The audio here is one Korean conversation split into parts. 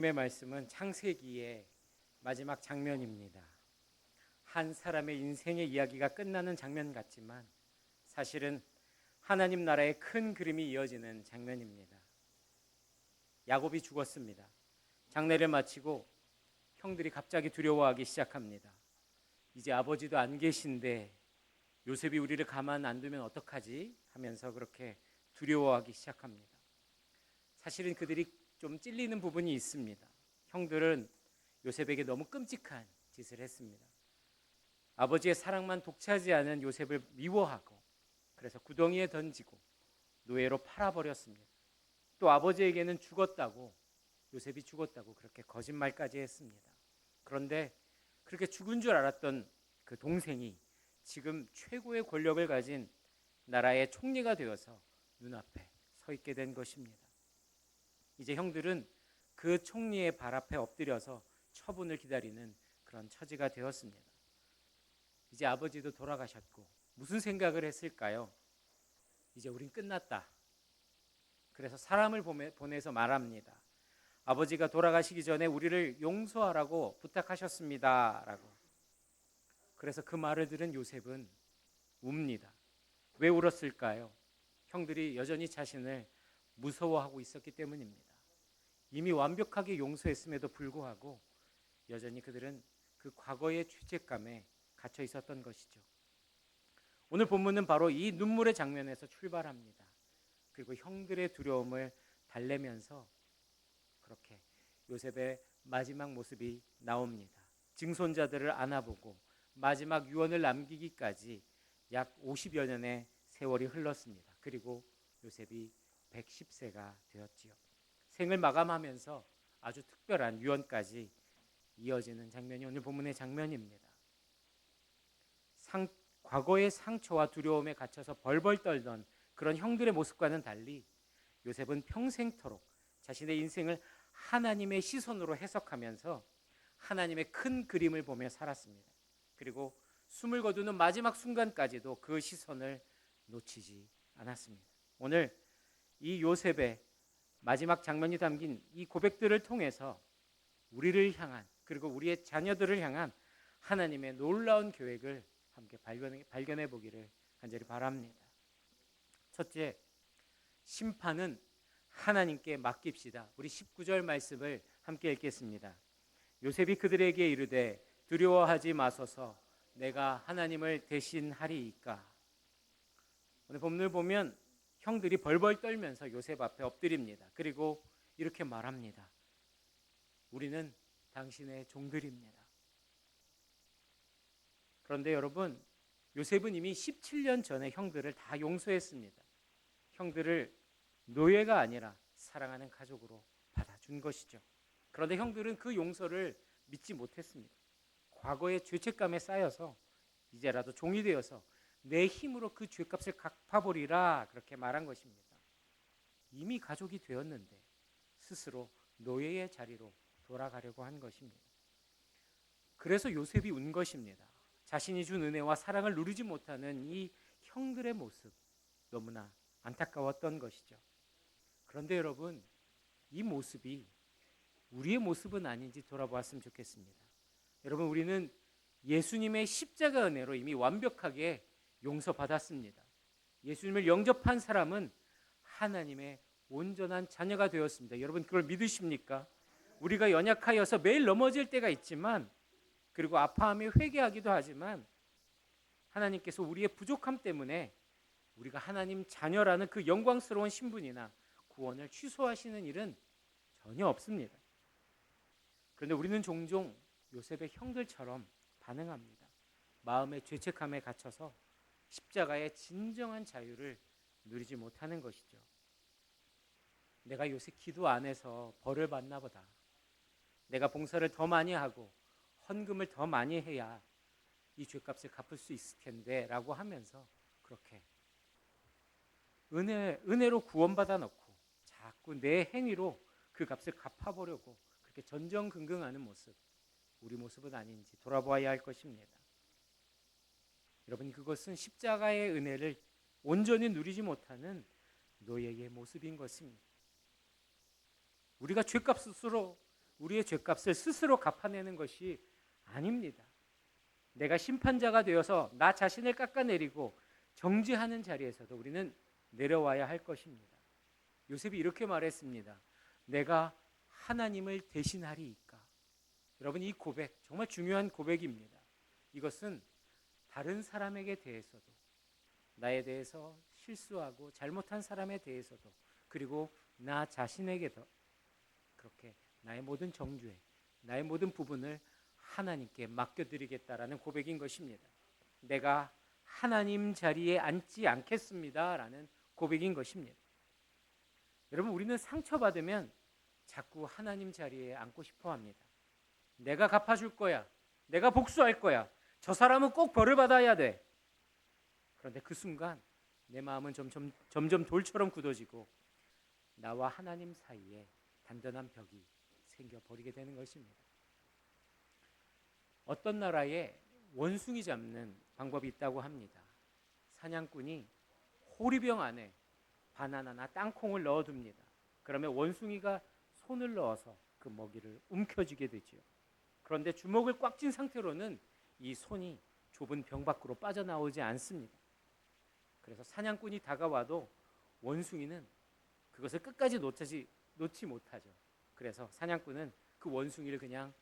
의 말씀은 창세기의 마지막 장면입니다. 한 사람의 인생의 이야기가 끝나는 장면 같지만 사실은 하나님 나라의 큰 그림이 이어지는 장면입니다. 야곱이 죽었습니다. 장례를 마치고 형들이 갑자기 두려워하기 시작합니다. 이제 아버지도 안 계신데 요셉이 우리를 가만 안 두면 어떡하지? 하면서 그렇게 두려워하기 시작합니다. 사실은 그들이 좀 찔리는 부분이 있습니다. 형들은 요셉에게 너무 끔찍한 짓을 했습니다. 아버지의 사랑만 독차지하는 요셉을 미워하고 그래서 구덩이에 던지고 노예로 팔아버렸습니다. 또 아버지에게는 요셉이 죽었다고 그렇게 거짓말까지 했습니다. 그런데 그렇게 죽은 줄 알았던 그 동생이 지금 최고의 권력을 가진 나라의 총리가 되어서 눈앞에 서 있게 된 것입니다. 이제 형들은 그 총리의 발 앞에 엎드려서 처분을 기다리는 그런 처지가 되었습니다. 이제 아버지도 돌아가셨고 무슨 생각을 했을까요? 이제 우린 끝났다. 그래서 사람을 보내서 말합니다. 아버지가 돌아가시기 전에 우리를 용서하라고 부탁하셨습니다. 라고. 그래서 그 말을 들은 요셉은 웁니다. 왜 울었을까요? 형들이 여전히 자신을 무서워하고 있었기 때문입니다. 이미 완벽하게 용서했음에도 불구하고 여전히 그들은 그 과거의 죄책감에 갇혀 있었던 것이죠. 오늘 본문은 바로 이 눈물의 장면에서 출발합니다. 그리고 형들의 두려움을 달래면서 그렇게 요셉의 마지막 모습이 나옵니다. 증손자들을 안아보고 마지막 유언을 남기기까지 약 50여 년의 세월이 흘렀습니다. 그리고 요셉이 110세가 되었지요. 생을 마감하면서 아주 특별한 유언까지 이어지는 장면이 오늘 본문의 장면입니다. 과거의 상처와 두려움에 갇혀서 벌벌 떨던 그런 형들의 모습과는 달리 요셉은 평생토록 자신의 인생을 하나님의 시선으로 해석하면서 하나님의 큰 그림을 보며 살았습니다. 그리고 숨을 거두는 마지막 순간까지도 그 시선을 놓치지 않았습니다. 오늘 이 요셉의 마지막 장면이 담긴 이 고백들을 통해서 우리를 향한 그리고 우리의 자녀들을 향한 하나님의 놀라운 계획을 함께 발견해 보기를 간절히 바랍니다. 첫째, 심판은 하나님께 맡깁시다. 우리 19절 말씀을 함께 읽겠습니다. 요셉이 그들에게 이르되 두려워하지 마소서 내가 하나님을 대신하리이까. 오늘 본문을 보면 형들이 벌벌 떨면서 요셉 앞에 엎드립니다. 그리고 이렇게 말합니다. 우리는 당신의 종들입니다. 그런데 여러분, 요셉은 이미 17년 전에 형들을 다 용서했습니다. 형들을 노예가 아니라 사랑하는 가족으로 받아준 것이죠. 그런데 형들은 그 용서를 믿지 못했습니다. 과거의 죄책감에 쌓여서 이제라도 종이 되어서 내 힘으로 그 죄값을 갚아보리라 그렇게 말한 것입니다. 이미 가족이 되었는데 스스로 노예의 자리로 돌아가려고 한 것입니다. 그래서 요셉이 운 것입니다. 자신이 준 은혜와 사랑을 누리지 못하는 이 형들의 모습 너무나 안타까웠던 것이죠. 그런데 여러분, 이 모습이 우리의 모습은 아닌지 돌아보았으면 좋겠습니다. 여러분, 우리는 예수님의 십자가 은혜로 이미 완벽하게 용서받았습니다. 예수님을 영접한 사람은 하나님의 온전한 자녀가 되었습니다. 여러분, 그걸 믿으십니까? 우리가 연약하여서 매일 넘어질 때가 있지만 그리고 아파하며 회개하기도 하지만 하나님께서 우리의 부족함 때문에 우리가 하나님 자녀라는 그 영광스러운 신분이나 구원을 취소하시는 일은 전혀 없습니다. 그런데 우리는 종종 요셉의 형들처럼 반응합니다. 마음의 죄책감에 갇혀서 십자가의 진정한 자유를 누리지 못하는 것이죠. 내가 요새 기도 안 해서 벌을 받나 보다. 내가 봉사를 더 많이 하고 헌금을 더 많이 해야 이 죄값을 갚을 수 있을 텐데 라고 하면서 그렇게 은혜로 구원받아 놓고 자꾸 내 행위로 그 값을 갚아보려고 그렇게 전전긍긍하는 모습, 우리 모습은 아닌지 돌아보아야 할 것입니다. 여러분, 그것은 십자가의 은혜를 온전히 누리지 못하는 노예의 모습인 것입니다. 우리가 죄값 스스로 우리의 죄값을 스스로 갚아내는 것이 아닙니다. 내가 심판자가 되어서 나 자신을 깎아내리고 정죄하는 자리에서도 우리는 내려와야 할 것입니다. 요셉이 이렇게 말했습니다. 내가 하나님을 대신하리이까. 여러분, 이 고백 정말 중요한 고백입니다. 이것은 다른 사람에게 대해서도, 나에 대해서 실수하고 잘못한 사람에 대해서도, 그리고 나 자신에게도 그렇게 나의 모든 정죄, 나의 모든 부분을 하나님께 맡겨드리겠다라는 고백인 것입니다. 내가 하나님 자리에 앉지 않겠습니다 라는 고백인 것입니다. 여러분, 우리는 상처받으면 자꾸 하나님 자리에 앉고 싶어 합니다. 내가 갚아줄 거야, 내가 복수할 거야, 저 사람은 꼭 벌을 받아야 돼. 그런데 그 순간 내 마음은 점점 돌처럼 굳어지고 나와 하나님 사이에 단단한 벽이 생겨버리게 되는 것입니다. 어떤 나라에 원숭이 잡는 방법이 있다고 합니다. 사냥꾼이 호리병 안에 바나나나 땅콩을 넣어둡니다. 그러면 원숭이가 손을 넣어서 그 먹이를 움켜쥐게 되죠. 그런데 주먹을 꽉 쥔 상태로는 이 손이 좁은 병 밖으로 빠져나오지 않습니다. 그래서 사냥꾼이 다가와도 원숭이는 그것을 끝까지 놓지 못하죠. 그래서 사냥꾼은 그 원숭이를 그냥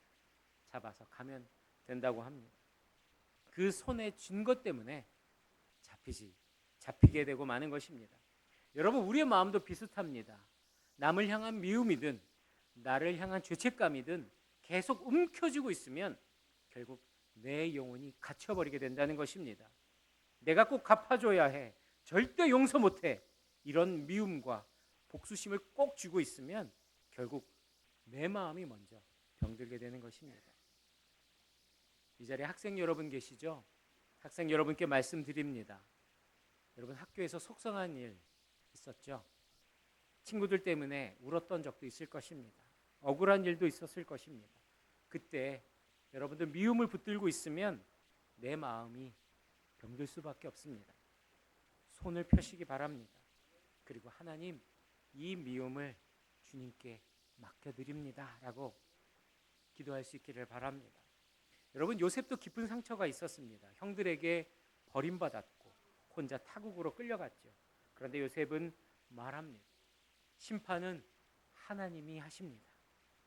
잡아서 가면 된다고 합니다. 그 손에 쥔 것 때문에 잡히게 되고 마는 것입니다. 여러분, 우리의 마음도 비슷합니다. 남을 향한 미움이든 나를 향한 죄책감이든 계속 움켜쥐고 있으면 결국 내 영혼이 갇혀버리게 된다는 것입니다. 내가 꼭 갚아줘야 해, 절대 용서 못해, 이런 미움과 복수심을 꼭 쥐고 있으면 결국 내 마음이 먼저 병들게 되는 것입니다. 이 자리에 학생 여러분 계시죠? 학생 여러분께 말씀드립니다. 여러분, 학교에서 속상한 일 있었죠? 친구들 때문에 울었던 적도 있을 것입니다. 억울한 일도 있었을 것입니다. 그때 여러분들 미움을 붙들고 있으면 내 마음이 병들 수밖에 없습니다. 손을 펴시기 바랍니다. 그리고 하나님, 이 미움을 주님께 맡겨드립니다 라고 기도할 수 있기를 바랍니다. 여러분, 요셉도 깊은 상처가 있었습니다. 형들에게 버림받았고 혼자 타국으로 끌려갔죠. 그런데 요셉은 말합니다. 심판은 하나님이 하십니다.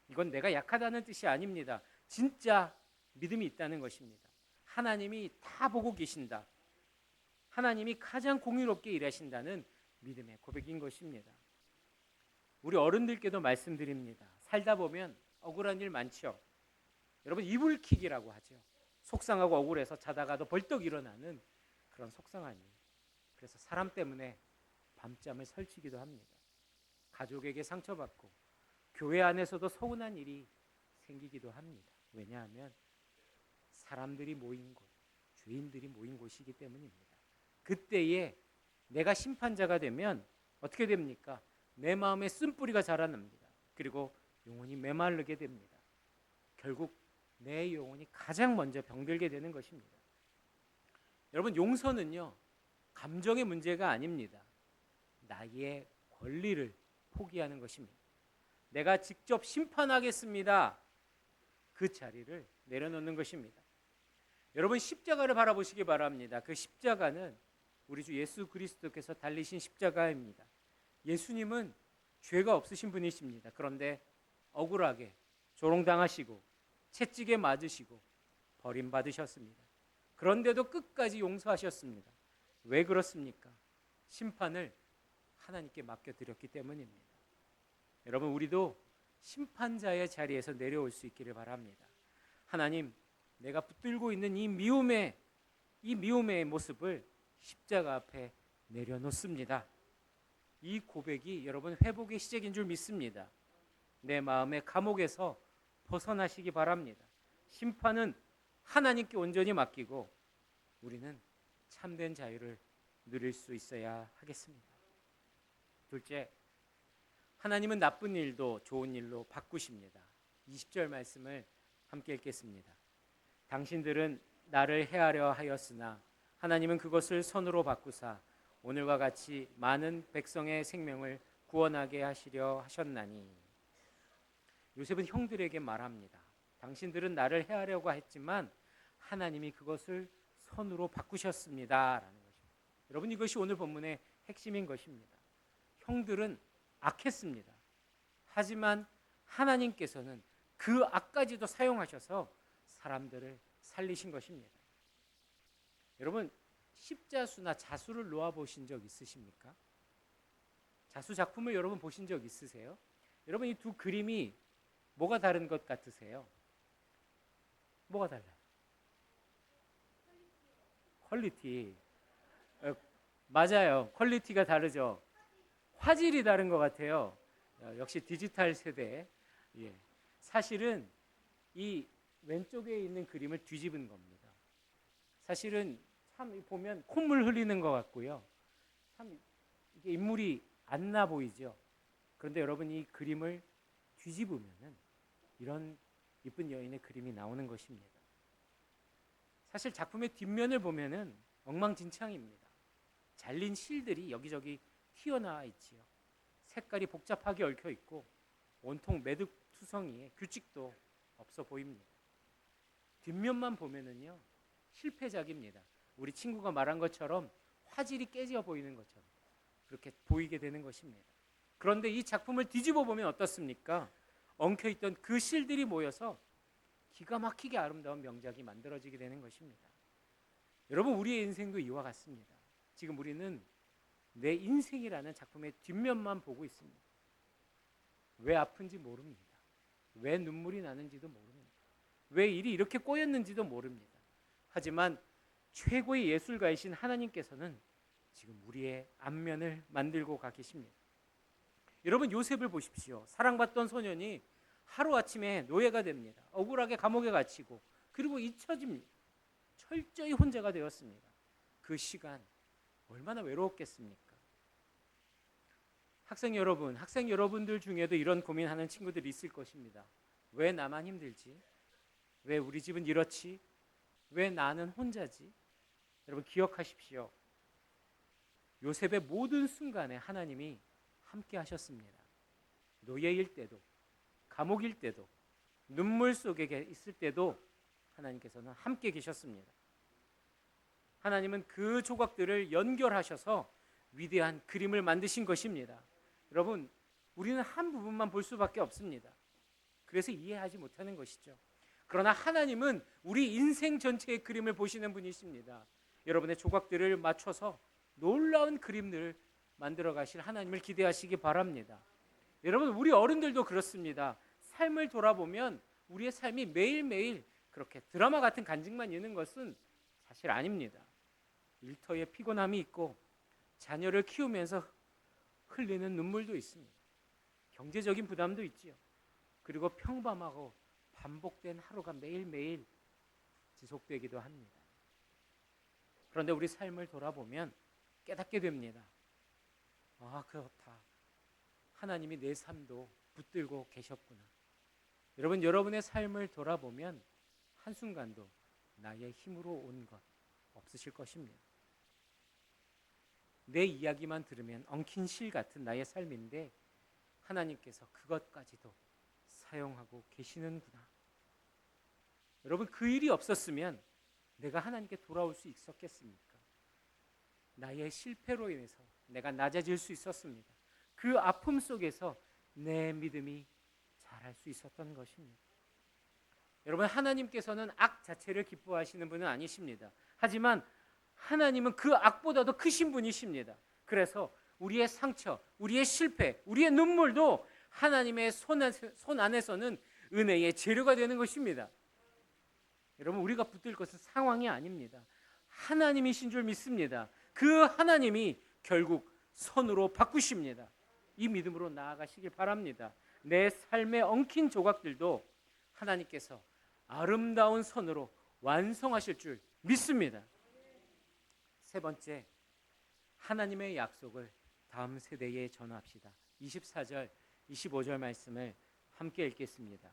이건 내가 약하다는 뜻이 아닙니다. 진짜 믿음이 있다는 것입니다. 하나님이 다 보고 계신다. 하나님이 가장 공의롭게 일하신다는 믿음의 고백인 것입니다. 우리 어른들께도 말씀드립니다. 살다 보면 억울한 일 많죠. 여러분, 이불킥이라고 하죠. 속상하고 억울해서 자다가도 벌떡 일어나는 그런 속상한 일. 그래서 사람 때문에 밤잠을 설치기도 합니다. 가족에게 상처받고 교회 안에서도 서운한 일이 생기기도 합니다. 왜냐하면 사람들이 모인 곳, 죄인들이 모인 곳이기 때문입니다. 그때에 내가 심판자가 되면 어떻게 됩니까? 내 마음에 쓴뿌리가 자라납니다. 그리고 영혼이 메마르게 됩니다. 결국 내 영혼이 가장 먼저 병들게 되는 것입니다. 여러분, 용서는요, 감정의 문제가 아닙니다. 나의 권리를 포기하는 것입니다. 내가 직접 심판하겠습니다. 그 자리를 내려놓는 것입니다. 여러분, 십자가를 바라보시기 바랍니다. 그 십자가는 우리 주 예수 그리스도께서 달리신 십자가입니다. 예수님은 죄가 없으신 분이십니다. 그런데 억울하게 조롱당하시고 채찍에 맞으시고 버림받으셨습니다. 그런데도 끝까지 용서하셨습니다. 왜 그렇습니까? 심판을 하나님께 맡겨드렸기 때문입니다. 여러분, 우리도 심판자의 자리에서 내려올 수 있기를 바랍니다. 하나님, 내가 붙들고 있는 이 미움의 모습을 십자가 앞에 내려놓습니다. 이 고백이 여러분 회복의 시작인 줄 믿습니다. 내 마음의 감옥에서 벗어나시기 바랍니다. 심판은 하나님께 온전히 맡기고 우리는 참된 자유를 누릴 수 있어야 하겠습니다. 둘째, 하나님은 나쁜 일도 좋은 일로 바꾸십니다. 20절 말씀을 함께 읽겠습니다. 당신들은 나를 해하려 하였으나 하나님은 그것을 선으로 바꾸사 오늘과 같이 많은 백성의 생명을 구원하게 하시려 하셨나니. 요셉은 형들에게 말합니다. 당신들은 나를 해하려고 했지만 하나님이 그것을 선으로 바꾸셨습니다. 라는 것입니다. 여러분, 이것이 오늘 본문의 핵심인 것입니다. 형들은 악했습니다. 하지만 하나님께서는 그 악까지도 사용하셔서 사람들을 살리신 것입니다. 여러분, 십자수나 자수를 놓아보신 적 있으십니까? 자수 작품을 여러분 보신 적 있으세요? 여러분, 이 두 그림이 뭐가 다른 것 같으세요? 뭐가 달라요? 퀄리티. 맞아요. 퀄리티가 다르죠. 화질이 다른 것 같아요. 역시 디지털 세대. 예. 사실은 이 왼쪽에 있는 그림을 뒤집은 겁니다. 사실은 참 보면 콧물 흘리는 것 같고요. 참 이게 인물이 안 나 보이죠. 그런데 여러분, 이 그림을 뒤집으면은 이런 이쁜 여인의 그림이 나오는 것입니다. 사실 작품의 뒷면을 보면은 엉망진창입니다. 잘린 실들이 여기저기 튀어나와 있지요. 색깔이 복잡하게 얽혀 있고 온통 매듭투성이에 규칙도 없어 보입니다. 뒷면만 보면은요, 실패작입니다. 우리 친구가 말한 것처럼 화질이 깨져 보이는 것처럼 그렇게 보이게 되는 것입니다. 그런데 이 작품을 뒤집어 보면 어떻습니까? 엉켜있던 그 실들이 모여서 기가 막히게 아름다운 명작이 만들어지게 되는 것입니다. 여러분, 우리의 인생도 이와 같습니다. 지금 우리는 내 인생이라는 작품의 뒷면만 보고 있습니다. 왜 아픈지 모릅니다. 왜 눈물이 나는지도 모릅니다. 왜 일이 이렇게 꼬였는지도 모릅니다. 하지만 최고의 예술가이신 하나님께서는 지금 우리의 앞면을 만들고 가 계십니다. 여러분, 요셉을 보십시오. 사랑받던 소년이 하루아침에 노예가 됩니다. 억울하게 감옥에 갇히고 그리고 잊혀집니다. 철저히 혼자가 되었습니다. 그 시간 얼마나 외로웠겠습니까? 학생 여러분들 중에도 이런 고민하는 친구들이 있을 것입니다. 왜 나만 힘들지? 왜 우리 집은 이렇지? 왜 나는 혼자지? 여러분, 기억하십시오. 요셉의 모든 순간에 하나님이 함께 하셨습니다. 노예일 때도, 감옥일 때도, 눈물 속에 있을 때도 하나님께서는 함께 계셨습니다. 하나님은 그 조각들을 연결하셔서 위대한 그림을 만드신 것입니다. 여러분, 우리는 한 부분만 볼 수밖에 없습니다. 그래서 이해하지 못하는 것이죠. 그러나 하나님은 우리 인생 전체의 그림을 보시는 분이십니다. 여러분의 조각들을 맞춰서 놀라운 그림들을 만들어 가실 하나님을 기대하시기 바랍니다. 여러분, 우리 어른들도 그렇습니다. 삶을 돌아보면 우리의 삶이 매일매일 그렇게 드라마 같은 간증만 있는 것은 사실 아닙니다. 일터에 피곤함이 있고 자녀를 키우면서 흘리는 눈물도 있습니다. 경제적인 부담도 있지요. 그리고 평범하고 반복된 하루가 매일매일 지속되기도 합니다. 그런데 우리 삶을 돌아보면 깨닫게 됩니다. 아, 그렇다. 하나님이 내 삶도 붙들고 계셨구나. 여러분, 여러분의 삶을 돌아보면 한순간도 나의 힘으로 온 것 없으실 것입니다. 내 이야기만 들으면 엉킨 실 같은 나의 삶인데 하나님께서 그것까지도 사용하고 계시는구나. 여러분, 그 일이 없었으면 내가 하나님께 돌아올 수 있었겠습니까? 나의 실패로 인해서 내가 낮아질 수 있었습니다. 그 아픔 속에서 내 믿음이 자랄 수 있었던 것입니다. 여러분, 하나님께서는 악 자체를 기뻐하시는 분은 아니십니다. 하지만 하나님은 그 악보다도 크신 분이십니다. 그래서 우리의 상처, 우리의 실패, 우리의 눈물도 하나님의 손 안에서는 은혜의 재료가 되는 것입니다. 여러분, 우리가 붙들 것은 상황이 아닙니다. 하나님이신 줄 믿습니다. 그 하나님이 결국 선으로 바꾸십니다. 이 믿음으로 나아가시길 바랍니다. 내 삶의 엉킨 조각들도 하나님께서 아름다운 선으로 완성하실 줄 믿습니다. 세 번째, 하나님의 약속을 다음 세대에 전합시다. 24절, 25절 말씀을 함께 읽겠습니다.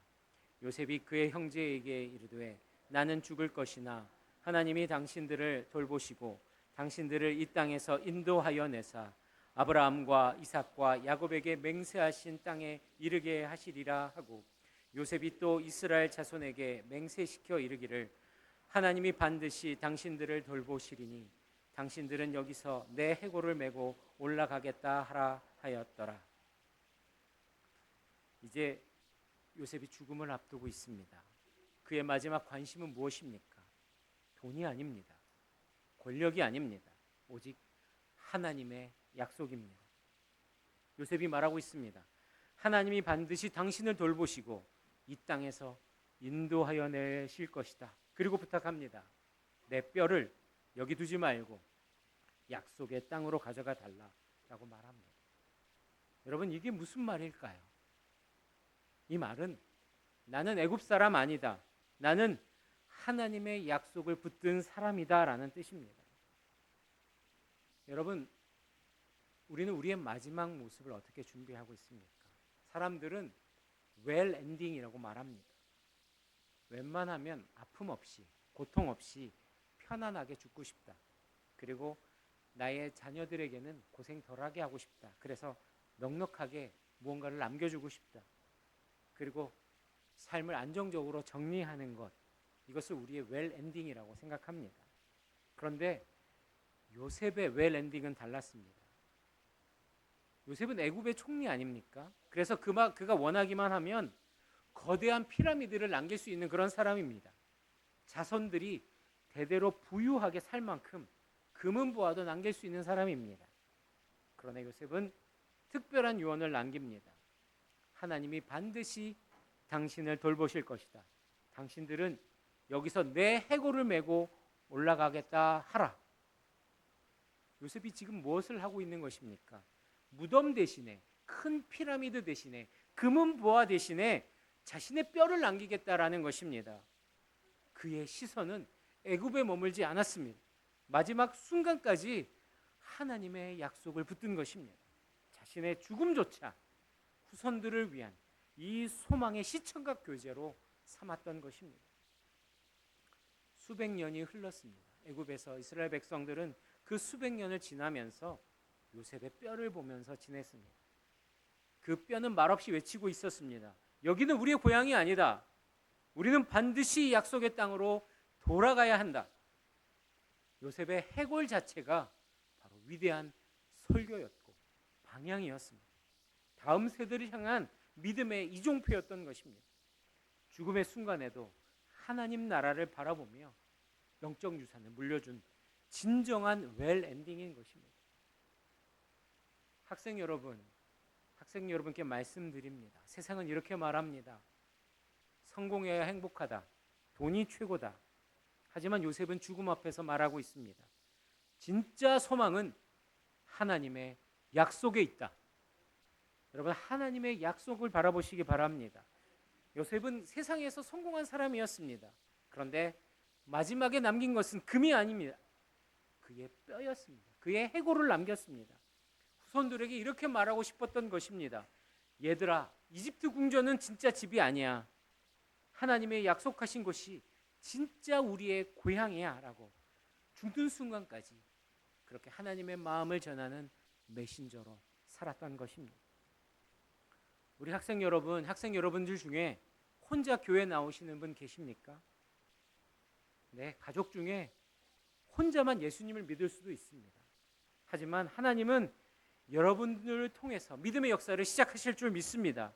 요셉이 그의 형제에게 이르되 나는 죽을 것이나 하나님이 당신들을 돌보시고 당신들을 이 땅에서 인도하여 내사 아브라함과 이삭과 야곱에게 맹세하신 땅에 이르게 하시리라 하고 요셉이 또 이스라엘 자손에게 맹세시켜 이르기를 하나님이 반드시 당신들을 돌보시리니 당신들은 여기서 내 해골을 메고 올라가겠다 하라 하였더라. 이제 요셉이 죽음을 앞두고 있습니다. 그의 마지막 관심은 무엇입니까? 돈이 아닙니다. 권력이 아닙니다. 오직 하나님의 약속입니다. 요셉이 말하고 있습니다. 하나님이 반드시 당신을 돌보시고 이 땅에서 인도하여 내실 것이다. 그리고 부탁합니다. 내 뼈를 여기 두지 말고 약속의 땅으로 가져가 달라라고 말합니다. 여러분, 이게 무슨 말일까요? 이 말은 나는 애굽 사람 아니다. 나는 하나님의 약속을 붙든 사람이다라는 뜻입니다. 여러분, 우리는 우리의 마지막 모습을 어떻게 준비하고 있습니까? 사람들은 웰 엔딩이라고 말합니다. 웬만하면 아픔 없이, 고통 없이 편안하게 죽고 싶다. 그리고 나의 자녀들에게는 고생 덜하게 하고 싶다. 그래서 넉넉하게 무언가를 남겨주고 싶다. 그리고 삶을 안정적으로 정리하는 것, 이것을 우리의 웰 엔딩이라고 생각합니다. 그런데 요셉의 웰 엔딩은 달랐습니다. 요셉은 애굽의 총리 아닙니까? 그래서 그가 원하기만 하면 거대한 피라미드를 남길 수 있는 그런 사람입니다. 자손들이 대대로 부유하게 살 만큼 금은 보화도 남길 수 있는 사람입니다. 그러나 요셉은 특별한 유언을 남깁니다. 하나님이 반드시 당신을 돌보실 것이다. 당신들은 여기서 내 해골을 메고 올라가겠다 하라. 요셉이 지금 무엇을 하고 있는 것입니까? 무덤 대신에, 큰 피라미드 대신에, 금은 보화 대신에 자신의 뼈를 남기겠다라는 것입니다. 그의 시선은 애굽에 머물지 않았습니다. 마지막 순간까지 하나님의 약속을 붙든 것입니다. 자신의 죽음조차 후손들을 위한 이 소망의 시청각 교제로 삼았던 것입니다. 수백 년이 흘렀습니다. 애굽에서 이스라엘 백성들은 그 수백 년을 지나면서 요셉의 뼈를 보면서 지냈습니다. 그 뼈는 말없이 외치고 있었습니다. 여기는 우리의 고향이 아니다. 우리는 반드시 약속의 땅으로 돌아가야 한다. 요셉의 해골 자체가 바로 위대한 설교였고 방향이었습니다. 다음 세대를 향한 믿음의 이종표였던 것입니다. 죽음의 순간에도 하나님 나라를 바라보며 영적 유산을 물려준 진정한 웰 엔딩인 것입니다. 학생 여러분께 말씀드립니다. 세상은 이렇게 말합니다. 성공해야 행복하다. 돈이 최고다. 하지만 요셉은 죽음 앞에서 말하고 있습니다. 진짜 소망은 하나님의 약속에 있다. 여러분, 하나님의 약속을 바라보시기 바랍니다. 요셉은 세상에서 성공한 사람이었습니다. 그런데 마지막에 남긴 것은 금이 아닙니다. 그의 뼈였습니다. 그의 해골을 남겼습니다. 후손들에게 이렇게 말하고 싶었던 것입니다. 얘들아, 이집트 궁전은 진짜 집이 아니야. 하나님의 약속하신 곳이 진짜 우리의 고향이야 라고 죽는 순간까지 그렇게 하나님의 마음을 전하는 메신저로 살았던 것입니다. 우리 학생 여러분들 중에 혼자 교회 나오시는 분 계십니까? 네, 가족 중에 혼자만 예수님을 믿을 수도 있습니다. 하지만 하나님은 여러분들을 통해서 믿음의 역사를 시작하실 줄 믿습니다.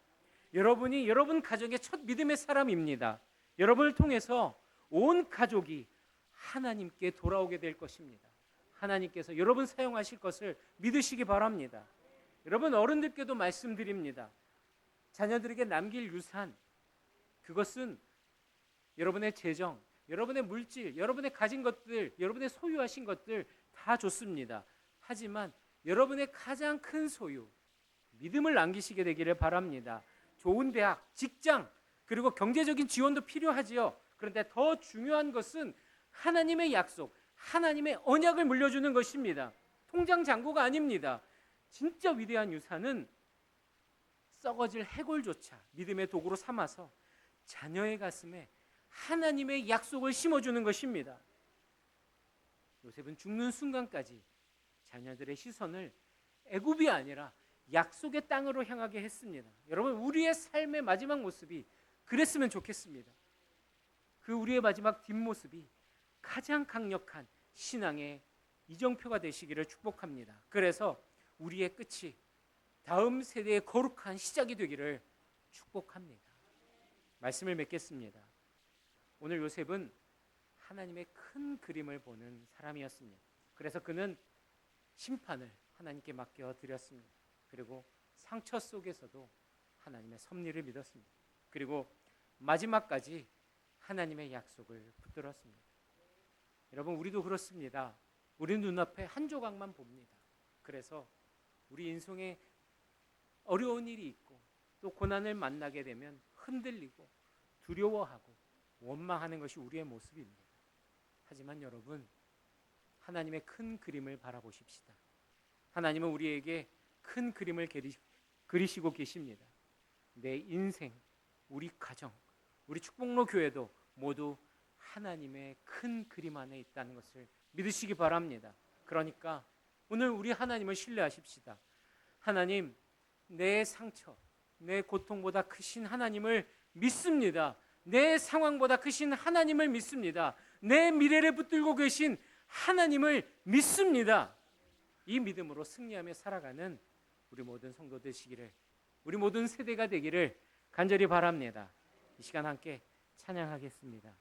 여러분이 여러분 가정의 첫 믿음의 사람입니다. 여러분을 통해서 온 가족이 하나님께 돌아오게 될 것입니다. 하나님께서 여러분 사용하실 것을 믿으시기 바랍니다. 여러분, 어른들께도 말씀드립니다. 자녀들에게 남길 유산, 그것은 여러분의 재정, 여러분의 물질, 여러분의 가진 것들, 여러분의 소유하신 것들 다 좋습니다. 하지만 여러분의 가장 큰 소유, 믿음을 남기시게 되기를 바랍니다. 좋은 대학, 직장, 그리고 경제적인 지원도 필요하지요. 그런데 더 중요한 것은 하나님의 약속, 하나님의 언약을 물려주는 것입니다. 통장 잔고가 아닙니다. 진짜 위대한 유산은 썩어질 해골조차 믿음의 도구로 삼아서 자녀의 가슴에 하나님의 약속을 심어주는 것입니다. 요셉은 죽는 순간까지 자녀들의 시선을 애굽이 아니라 약속의 땅으로 향하게 했습니다. 여러분, 우리의 삶의 마지막 모습이 그랬으면 좋겠습니다. 그 우리의 마지막 뒷모습이 가장 강력한 신앙의 이정표가 되시기를 축복합니다. 그래서 우리의 끝이 다음 세대의 거룩한 시작이 되기를 축복합니다. 말씀을 맺겠습니다. 오늘 요셉은 하나님의 큰 그림을 보는 사람이었습니다. 그래서 그는 심판을 하나님께 맡겨드렸습니다. 그리고 상처 속에서도 하나님의 섭리를 믿었습니다. 그리고 마지막까지 하나님의 약속을 붙들었습니다. 여러분, 우리도 그렇습니다. 우리 눈앞에 한 조각만 봅니다. 그래서 우리 인생에 어려운 일이 있고 또 고난을 만나게 되면 흔들리고 두려워하고 원망하는 것이 우리의 모습입니다. 하지만 여러분, 하나님의 큰 그림을 바라보십시다. 하나님은 우리에게 큰 그림을 그리시고 계십니다. 내 인생, 우리 가정, 우리 축복로 교회도 모두 하나님의 큰 그림 안에 있다는 것을 믿으시기 바랍니다. 그러니까 오늘 우리 하나님을 신뢰하십시다. 하나님, 내 상처, 내 고통보다 크신 하나님을 믿습니다. 내 상황보다 크신 하나님을 믿습니다. 내 미래를 붙들고 계신 하나님을 믿습니다. 이 믿음으로 승리하며 살아가는 우리 모든 성도 되시기를, 우리 모든 세대가 되기를 간절히 바랍니다. 이 시간 함께 찬양하겠습니다.